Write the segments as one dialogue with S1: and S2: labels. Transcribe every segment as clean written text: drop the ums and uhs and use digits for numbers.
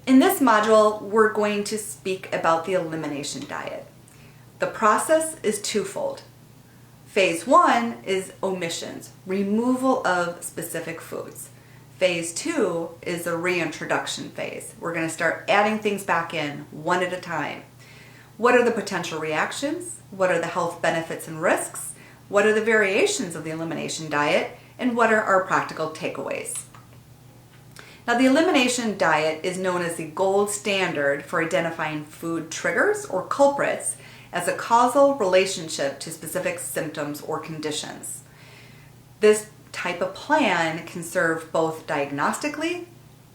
S1: In this module, we're going to speak about the elimination diet. The process is twofold. Phase 1 is omissions, removal of specific foods. Phase 2 is the reintroduction phase. We're going to start adding things back in one at a time. What are the potential reactions? What are the health benefits and risks? What are the variations of the elimination diet? And what are our practical takeaways? Now, the elimination diet is known as the gold standard for identifying food triggers or culprits as a causal relationship to specific symptoms or conditions. This type of plan can serve both diagnostically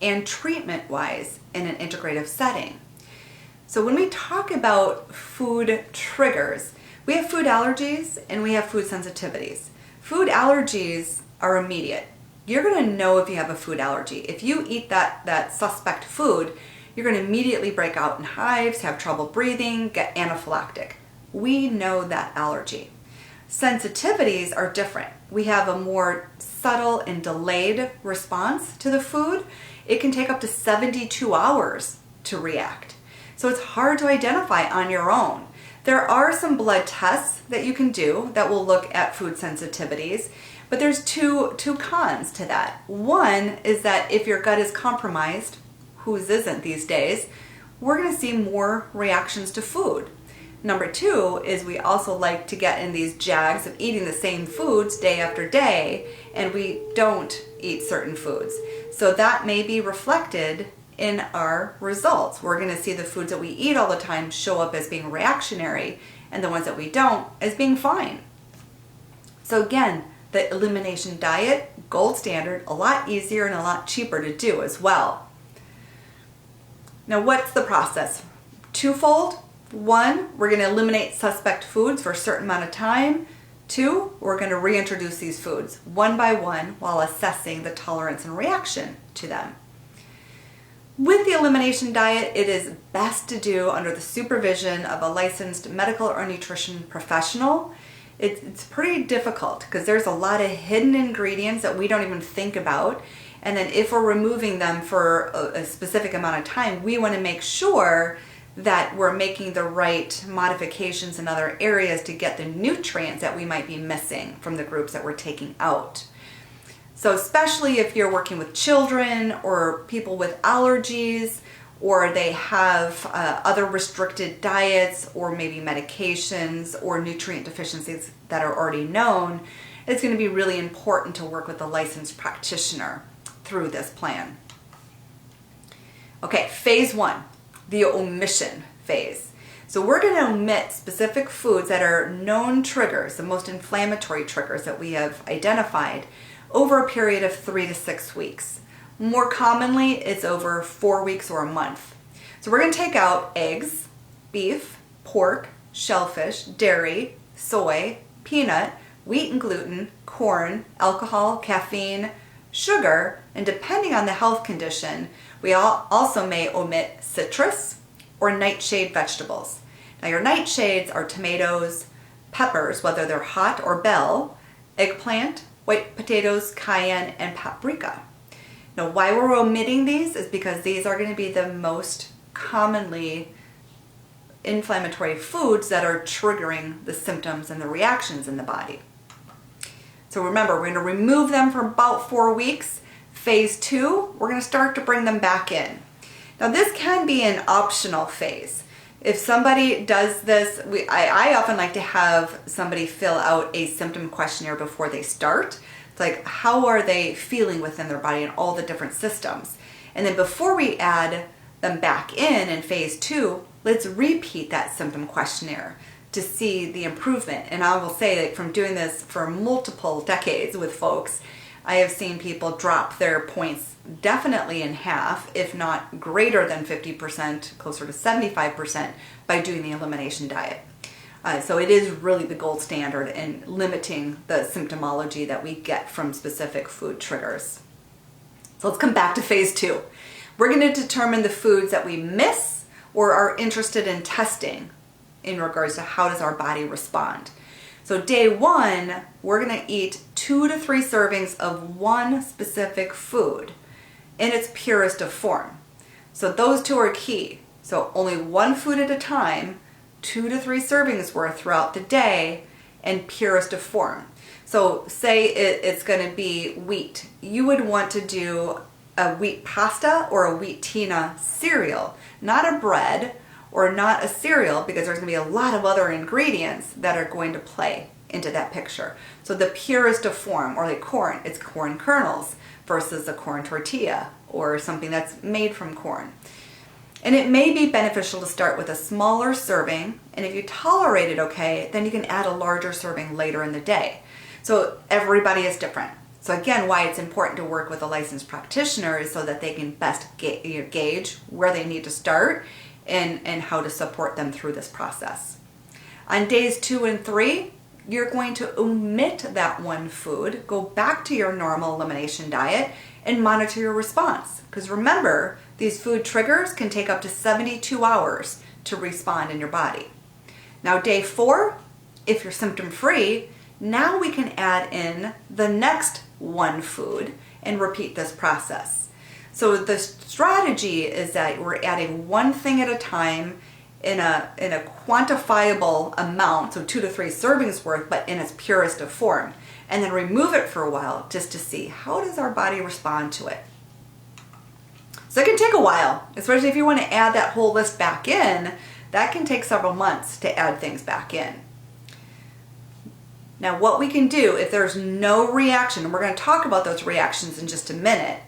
S1: and treatment-wise in an integrative setting. So when we talk about food triggers, we have food allergies and we have food sensitivities. Food allergies are immediate. You're going to know if you have a food allergy. If you eat that suspect food, you're going to immediately break out in hives, have trouble breathing, get anaphylactic. We know that allergy. Sensitivities are different. We have a more subtle and delayed response to the food. It can take up to 72 hours to react. So it's hard to identify on your own. There are some blood tests that you can do that will look at food sensitivities, but there's two cons to that. One is that if your gut is compromised, whose isn't these days, we're going to see more reactions to food. Number 2 is we also like to get in these jags of eating the same foods day after day, and we don't eat certain foods. So that may be reflected in our results. We're going to see the foods that we eat all the time show up as being reactionary, and the ones that we don't as being fine. So again, the elimination diet, gold standard, a lot easier and a lot cheaper to do as well. Now, what's the process? Twofold. 1, we're going to eliminate suspect foods for a certain amount of time. 2, we're going to reintroduce these foods one by one while assessing the tolerance and reaction to them. With the elimination diet, it is best to do under the supervision of a licensed medical or nutrition professional. It's pretty difficult because there's a lot of hidden ingredients that we don't even think about. And then if we're removing them for a specific amount of time, we want to make sure that we're making the right modifications in other areas to get the nutrients that we might be missing from the groups that we're taking out. So especially if you're working with children or people with allergies, or they have other restricted diets or maybe medications or nutrient deficiencies that are already known, it's going to be really important to work with a licensed practitioner through this plan. Okay, phase 1, the omission phase. So we're going to omit specific foods that are known triggers, the most inflammatory triggers that we have identified, over a period of 3 to 6 weeks. More commonly, it's over 4 weeks or a month. So we're going to take out eggs, beef, pork, shellfish, dairy, soy, peanut, wheat and gluten, corn, alcohol, caffeine, sugar, and depending on the health condition, we also may omit citrus or nightshade vegetables. Now, your nightshades are tomatoes, peppers, whether they're hot or bell, eggplant, white potatoes, cayenne, and paprika. Now, why we're omitting these is because these are going to be the most commonly inflammatory foods that are triggering the symptoms and the reactions in the body. So remember, we're going to remove them for about 4 weeks. Phase 2, we're going to start to bring them back in. Now, this can be an optional phase. If somebody does this, I often like to have somebody fill out a symptom questionnaire before they start. It's like, how are they feeling within their body and all the different systems? And then before we add them back in phase 2, let's repeat that symptom questionnaire to see the improvement. And I will say that from doing this for multiple decades with folks, I have seen people drop their points definitely in half, if not greater than 50%, closer to 75% by doing the elimination diet. So it is really the gold standard in limiting the symptomology that we get from specific food triggers. So let's come back to phase 2. We're going to determine the foods that we miss or are interested in testing in regards to how does our body respond. So day 1, we're going to eat 2 to 3 servings of one specific food in its purest of form. So those two are key. So only one food at a time, 2 to 3 servings worth throughout the day, and purest of form. So say it's going to be wheat. You would want to do a wheat pasta or a wheat tina cereal, not a bread or not a cereal, because there's going to be a lot of other ingredients that are going to play into that picture. So the purest of form, or like corn, it's corn kernels versus a corn tortilla or something that's made from corn. And it may be beneficial to start with a smaller serving, and if you tolerate it okay, then you can add a larger serving later in the day. So everybody is different. So again, why it's important to work with a licensed practitioner is so that they can best gauge where they need to start and how to support them through this process. On days 2 and 3, you're going to omit that one food, go back to your normal elimination diet, and monitor your response. Because remember, these food triggers can take up to 72 hours to respond in your body. Now, day 4, if you're symptom-free, now we can add in the next one food and repeat this process. So the strategy is that we're adding one thing at a time in a quantifiable amount, so 2 to 3 servings worth, but in its purest of form, and then remove it for a while just to see how does our body respond to it. So it can take a while, especially if you want to add that whole list back in. That can take several months to add things back in. Now what we can do if there's no reaction, and we're going to talk about those reactions in just a minute.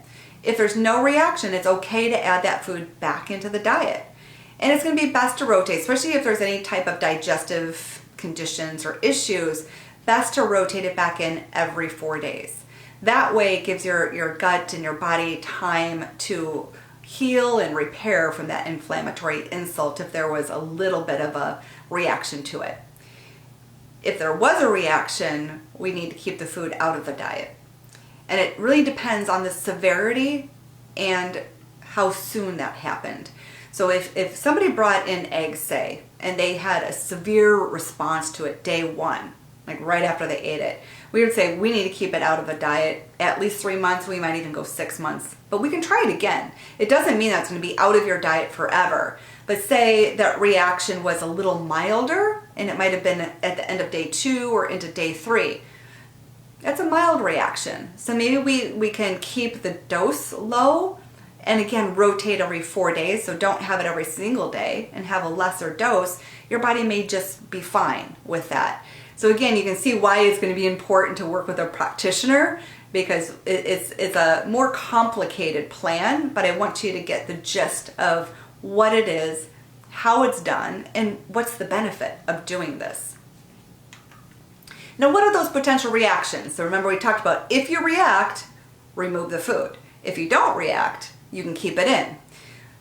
S1: If there's no reaction, it's okay to add that food back into the diet. And it's going to be best to rotate, especially if there's any type of digestive conditions or issues, best to rotate it back in every 4 days. That way it gives your gut and your body time to heal and repair from that inflammatory insult if there was a little bit of a reaction to it. If there was a reaction, we need to keep the food out of the diet. And it really depends on the severity and how soon that happened. So if somebody brought in eggs, say, and they had a severe response to it day 1, like right after they ate it, we would say we need to keep it out of the diet at least 3 months. We might even go 6 months, but we can try it again. It doesn't mean that's going to be out of your diet forever. But say that reaction was a little milder and it might have been at the end of day 2 or into day 3. That's a mild reaction. So maybe we can keep the dose low and again rotate every 4 days. So don't have it every single day and have a lesser dose. Your body may just be fine with that. So again, you can see why it's going to be important to work with a practitioner, because it's a more complicated plan, but I want you to get the gist of what it is, how it's done, and what's the benefit of doing this. Now, what are those potential reactions? So remember we talked about if you react, remove the food. If you don't react, you can keep it in.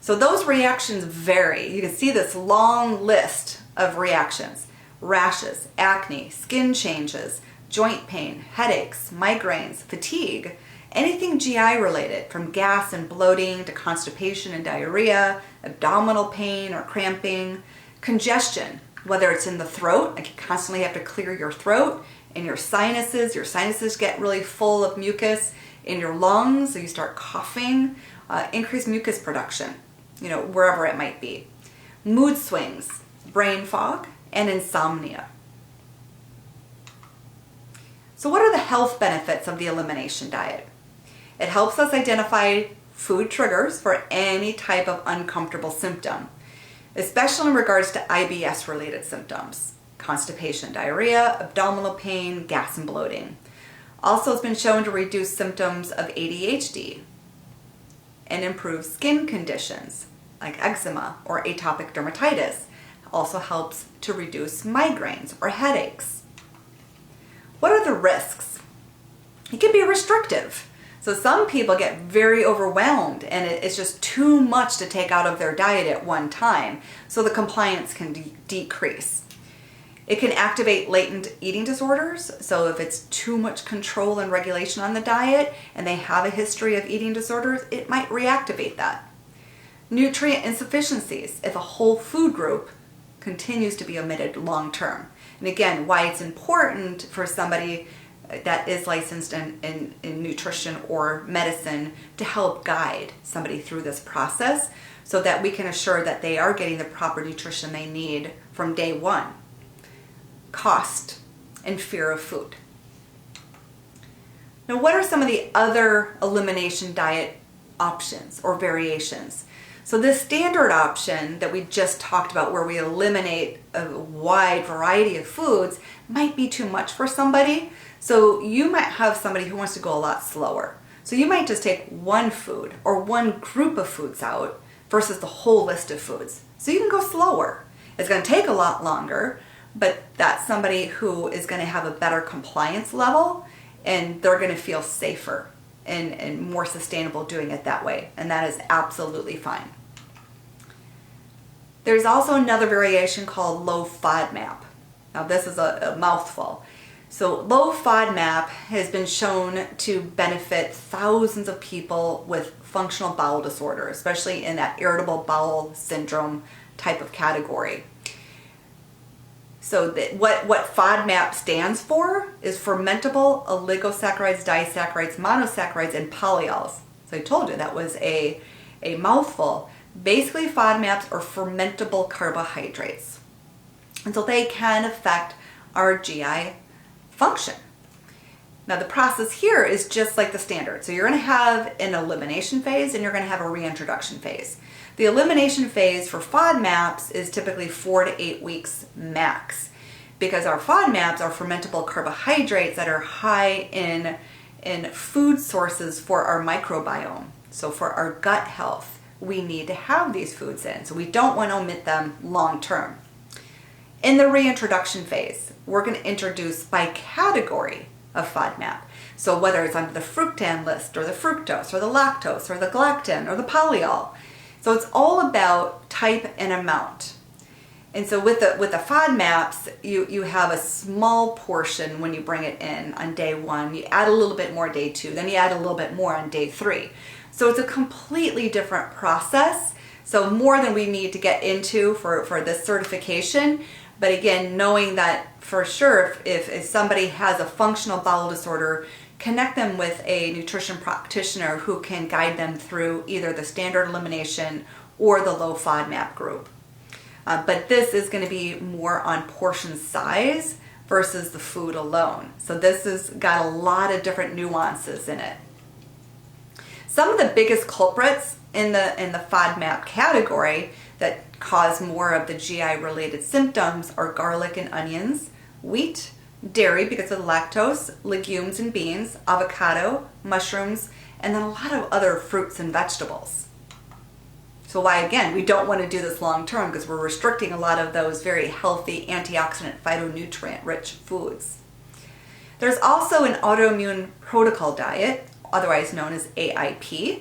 S1: So those reactions vary. You can see this long list of reactions. Rashes, acne, skin changes, joint pain, headaches, migraines, fatigue, anything GI related, from gas and bloating to constipation and diarrhea, abdominal pain or cramping, congestion, whether it's in the throat, like you constantly have to clear your throat, in your sinuses get really full of mucus, in your lungs, so you start coughing, increased mucus production, wherever it might be. Mood swings, brain fog, and insomnia. So what are the health benefits of the elimination diet? It helps us identify food triggers for any type of uncomfortable symptom, especially in regards to IBS related symptoms, constipation, diarrhea, abdominal pain, gas and bloating. Also, it's been shown to reduce symptoms of ADHD and improve skin conditions like eczema or atopic dermatitis. Also helps to reduce migraines or headaches. What are the risks? It can be restrictive. So some people get very overwhelmed and it's just too much to take out of their diet at one time, so the compliance can decrease. It can activate latent eating disorders, so if it's too much control and regulation on the diet and they have a history of eating disorders, it might reactivate that. Nutrient insufficiencies, if a whole food group continues to be omitted long term. And again, why it's important for somebody that is licensed in nutrition or medicine to help guide somebody through this process so that we can assure that they are getting the proper nutrition they need from day one. Cost and fear of food. Now, what are some of the other elimination diet options or variations? So this standard option that we just talked about, where we eliminate a wide variety of foods, might be too much for somebody. So you might have somebody who wants to go a lot slower. So you might just take one food or one group of foods out versus the whole list of foods. So you can go slower. It's going to take a lot longer, but that's somebody who is going to have a better compliance level, and they're going to feel safer and more sustainable doing it that way. And that is absolutely fine. There's also another variation called low FODMAP. Now this is a mouthful. So low FODMAP has been shown to benefit thousands of people with functional bowel disorder, especially in that irritable bowel syndrome type of category. So what FODMAP stands for is fermentable oligosaccharides, disaccharides, monosaccharides, and polyols. So I told you that was a mouthful. Basically, FODMAPs are fermentable carbohydrates. And so they can affect our GI function. Now the process here is just like the standard. So you're going to have an elimination phase and you're going to have a reintroduction phase. The elimination phase for FODMAPs is typically 4 to 8 weeks max, because our FODMAPs are fermentable carbohydrates that are high in food sources for our microbiome. So for our gut health, we need to have these foods in. So we don't want to omit them long term. In the reintroduction phase, we're going to introduce by category of FODMAP. So whether it's under the fructan list or the fructose or the lactose or the galactin or the polyol. So it's all about type and amount. And so with the FODMAPs, you have a small portion when you bring it in on day 1. You add a little bit more day 2, then you add a little bit more on day 3. So it's a completely different process. So more than we need to get into for this certification. But again, knowing that for sure, if somebody has a functional bowel disorder, connect them with a nutrition practitioner who can guide them through either the standard elimination or the low FODMAP group. But this is going to be more on portion size versus the food alone. So this has got a lot of different nuances in it. Some of the biggest culprits in the FODMAP category that cause more of the GI related symptoms are garlic and onions, wheat, dairy because of the lactose, legumes and beans, avocado, mushrooms, and then a lot of other fruits and vegetables. So why, again, we don't want to do this long term, because we're restricting a lot of those very healthy antioxidant phytonutrient rich foods. There's also an autoimmune protocol diet, otherwise known as AIP.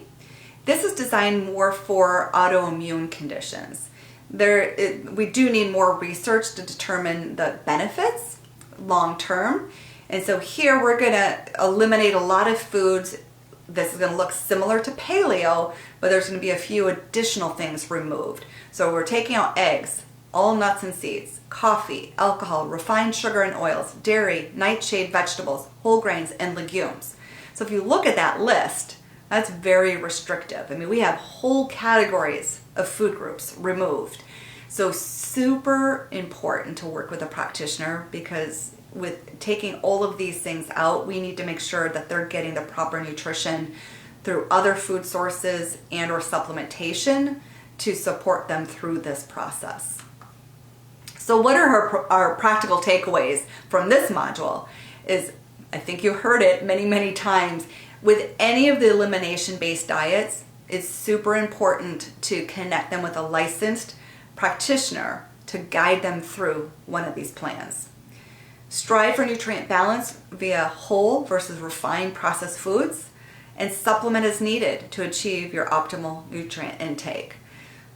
S1: This is designed more for autoimmune conditions. We do need more research to determine the benefits long term. And so here we're going to eliminate a lot of foods. This is going to look similar to paleo, but there's going to be a few additional things removed. So we're taking out eggs, all nuts and seeds, coffee, alcohol, refined sugar and oils, dairy, nightshade vegetables, whole grains, and legumes. So if you look at that list, that's very restrictive. I mean, we have whole categories of food groups removed. So super important to work with a practitioner, because with taking all of these things out, we need to make sure that they're getting the proper nutrition through other food sources and or supplementation to support them through this process. So what are our practical takeaways from this module is, I think you heard it many, many times, with any of the elimination-based diets, it's super important to connect them with a licensed practitioner to guide them through one of these plans. Strive for nutrient balance via whole versus refined processed foods, and supplement as needed to achieve your optimal nutrient intake.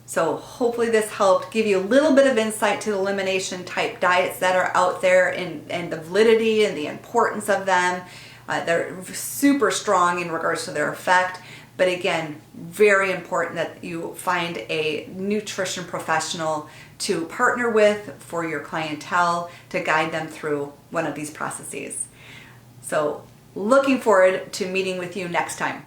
S1: So hopefully this helped give you a little bit of insight to the elimination type diets that are out there, and the validity and the importance of them. They're super strong in regards to their effect, but again, very important that you find a nutrition professional to partner with for your clientele to guide them through one of these processes. So looking forward to meeting with you next time.